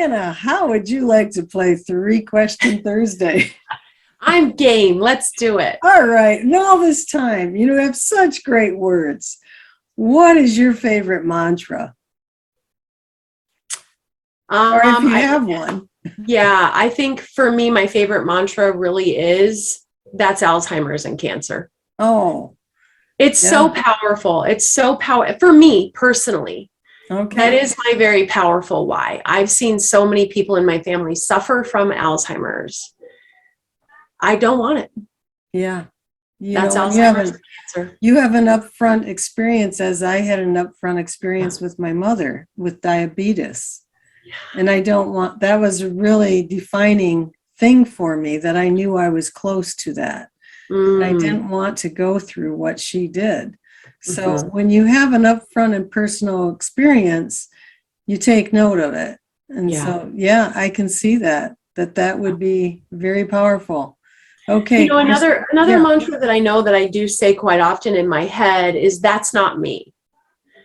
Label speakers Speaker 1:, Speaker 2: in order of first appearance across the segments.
Speaker 1: Diana, how would you like to play 3-Question Thursday?
Speaker 2: I'm game. Let's do it.
Speaker 1: All right. And all this time, you have such great words. What is your favorite mantra? Or if you have one.
Speaker 2: Yeah, I think for me, my favorite mantra really is that's Alzheimer's and cancer.
Speaker 1: Oh.
Speaker 2: It's so powerful. It's so powerful for me personally.
Speaker 1: Okay.
Speaker 2: That is my very powerful why. I've seen so many people in my family suffer from Alzheimer's. I don't want it.
Speaker 1: Yeah.
Speaker 2: That's Alzheimer's and cancer.
Speaker 1: You have an upfront experience, as I had an upfront experience with my mother with diabetes. Yeah. And I don't want, that was a really defining thing for me, that I knew I was close to that. I didn't want to go through what she did. So when you have an upfront and personal experience, you take note of it. And so, I can see that would be very powerful. Okay.
Speaker 2: Another mantra that I know that I do say quite often in my head is that's not me.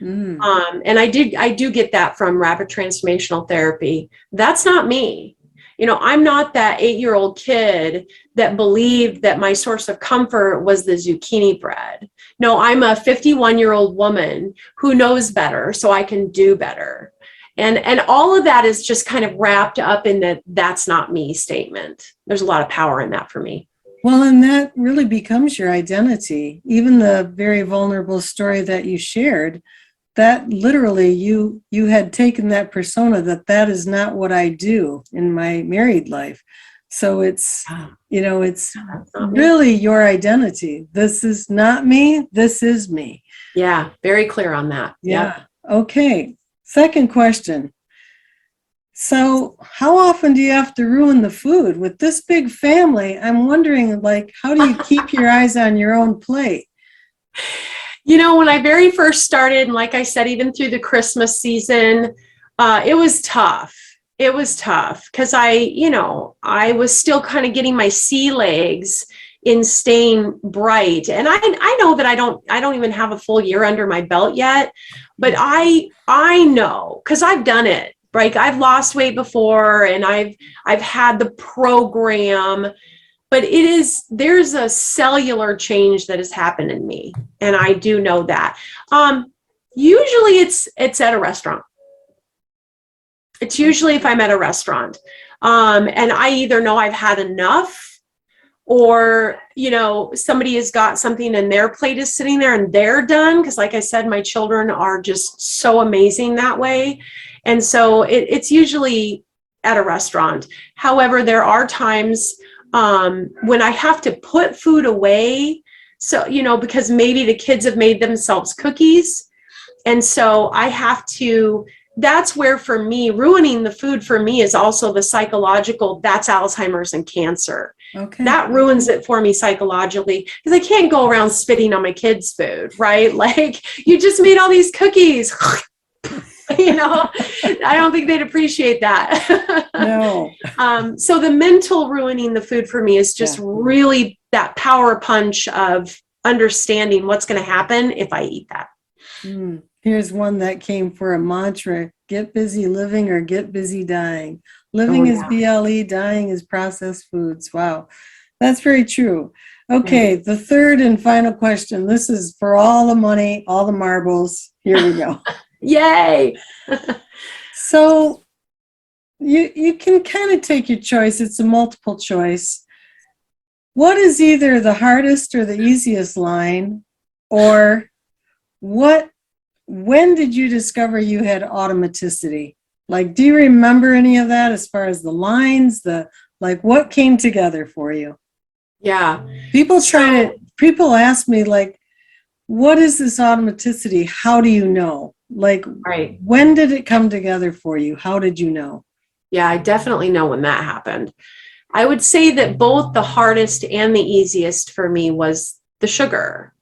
Speaker 2: And I do get that from rapid transformational therapy. That's not me. I'm not that 8-year-old kid that believed that my source of comfort was the zucchini bread. No, I'm a 51-year-old woman who knows better, so I can do better. And all of that is just kind of wrapped up in that's not me statement. There's a lot of power in that for me.
Speaker 1: Well, and that really becomes your identity. Even the very vulnerable story that you shared, that literally you had taken that persona that is not what I do in my married life. So it's, it's really your identity. This is not me. This is me.
Speaker 2: Yeah. Very clear on that.
Speaker 1: Yeah. Yep. Okay. Second question. So how often do you have to ruin the food with this big family? I'm wondering, how do you keep your eyes on your own plate?
Speaker 2: When I very first started, and like I said, even through the Christmas season, it was tough. It was tough because I was still kind of getting my sea legs in staying bright. And I know that I don't even have a full year under my belt yet, but I know because I've done it, right? I've lost weight before and I've had the program. But there's a cellular change that has happened in me. And I do know that. Usually it's at a restaurant. It's usually if I'm at a restaurant. And I either know I've had enough or, somebody has got something and their plate is sitting there and they're done. Because like I said, my children are just so amazing that way. And so it's usually at a restaurant. However, there are times when I have to put food away, so, because maybe the kids have made themselves cookies. And so I have to, that's where for me, ruining the food for me is also the psychological, that's Alzheimer's and cancer. Okay. That ruins it for me psychologically because I can't go around spitting on my kids' food, right? Like, you just made all these cookies. I don't think they'd appreciate that.
Speaker 1: No.
Speaker 2: So the mental ruining the food for me is just really that power punch of understanding what's going to happen if I eat that.
Speaker 1: Here's one that came for a mantra: get busy living or get busy dying. Living is BLE, dying is processed foods. Wow. That's very true. Okay, the third and final question. This is for all the money, all the marbles. Here we go.
Speaker 2: Yay!
Speaker 1: So you can kind of take your choice. It's a multiple choice. What is either the hardest or the easiest line? Or when did you discover you had automaticity? Do you remember any of that as far as the lines, what came together for you?
Speaker 2: Yeah.
Speaker 1: People ask me, what is this automaticity? How do you know?
Speaker 2: Right.
Speaker 1: When did it come together for you? How did you know? Yeah,
Speaker 2: I definitely know when that happened. I would say that both the hardest and the easiest for me was the sugar.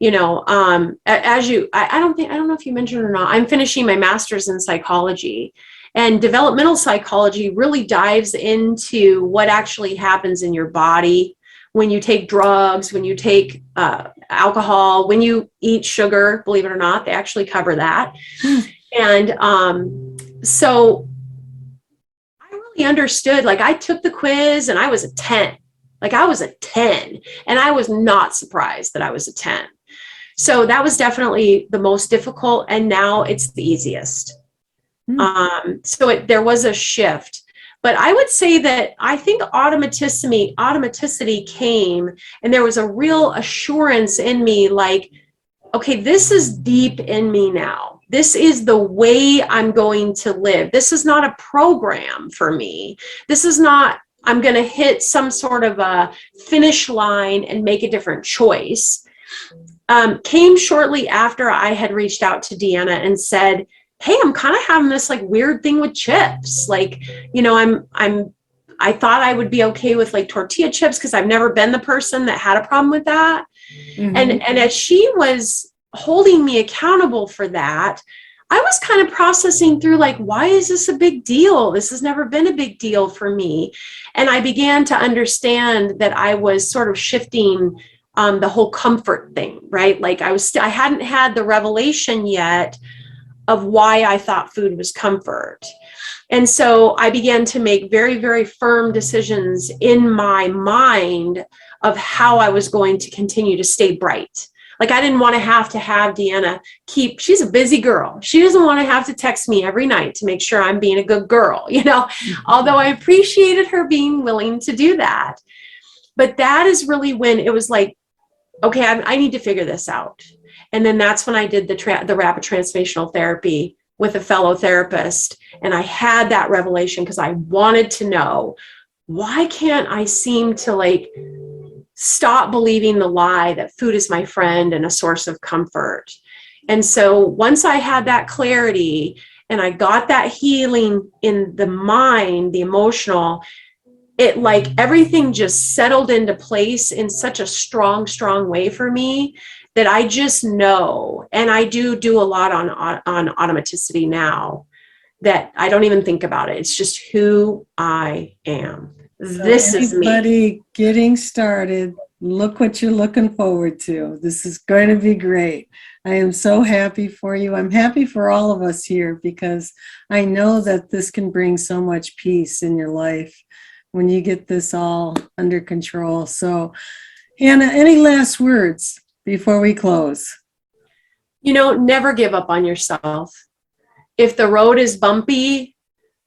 Speaker 2: I don't know if you mentioned it or not, I'm finishing my master's in psychology, and developmental psychology really dives into what actually happens in your body when you take drugs, when you take alcohol, when you eat sugar. Believe it or not, they actually cover that. And so really understood, like I took the quiz and I was a 10. Like I was a 10 and I was not surprised that I was a 10. So that was definitely the most difficult, and now it's the easiest. There was a shift, but I would say that I think automaticity came, and there was a real assurance in me, like, okay, this is deep in me now. This is the way I'm going to live. This is not a program for me. This is not, I'm going to hit some sort of a finish line and make a different choice. Came shortly after I had reached out to Deanna and said, hey, I'm kind of having this like weird thing with chips. Like, you know, I thought I would be okay with like tortilla chips because I've never been the person that had a problem with that. Mm-hmm. And as she was holding me accountable for that, I was kind of processing through like, why is this a big deal? This has never been a big deal for me. And I began to understand that I was sort of shifting the whole comfort thing, right? Like I hadn't had the revelation yet of why I thought food was comfort. And so I began to make very, very firm decisions in my mind of how I was going to continue to stay bright. Like I didn't want to have Deanna she's a busy girl. She doesn't want to have to text me every night to make sure I'm being a good girl, you know, although I appreciated her being willing to do that. But that is really when it was like, okay, I need to figure this out. And then that's when I did the rapid transformational therapy with a fellow therapist. And I had that revelation because I wanted to know, why can't I seem to like stop believing the lie that food is my friend and a source of comfort? And so once I had that clarity and I got that healing in the mind, the emotional, it like everything just settled into place in such a strong, strong way for me that I just know, and I do a lot on automaticity now, that I don't even think about it. It's just who I am.
Speaker 1: So
Speaker 2: this is me.
Speaker 1: Anybody getting started, look what you're looking forward to. This is going to be great. I am so happy for you. I'm happy for all of us here because I know that this can bring so much peace in your life when you get this all under control. So, Hannah, any last words before we close?
Speaker 2: You know, never give up on yourself. If the road is bumpy,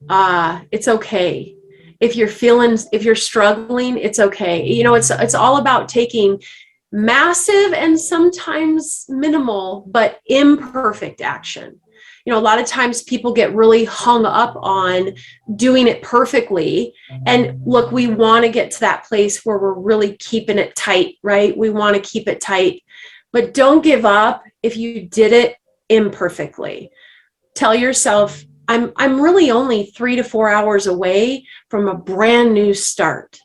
Speaker 2: it's okay. If you're struggling, it's okay. You know, it's all about taking massive and sometimes minimal, but imperfect action. You know, a lot of times people get really hung up on doing it perfectly. And look, we want to get to that place where we're really keeping it tight, right? We want to keep it tight, but don't give up if you did it imperfectly. Tell yourself, I'm really only 3 to 4 hours away from a brand new start,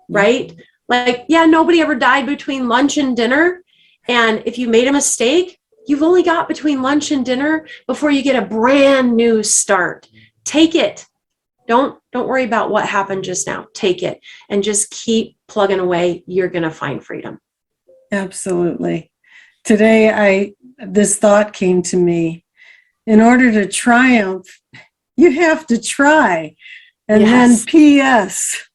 Speaker 2: right? Like, yeah, nobody ever died between lunch and dinner. And if you made a mistake, you've only got between lunch and dinner before you get a brand new start. Take it. Don't worry about what happened just now. Take it and just keep plugging away. You're going to find freedom.
Speaker 1: Absolutely. Today, this thought came to me. In order to triumph, you have to try. And then P.S.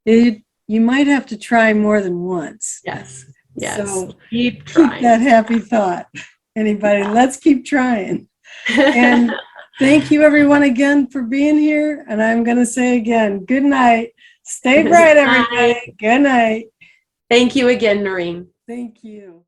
Speaker 1: You might have to try more than once.
Speaker 2: Yes.
Speaker 1: So
Speaker 2: keep
Speaker 1: that happy thought. Anybody, let's keep trying. And thank you everyone again for being here. And I'm going to say again, good night. Stay bright, everybody. Good night.
Speaker 2: Thank you again, Noreen.
Speaker 1: Thank you.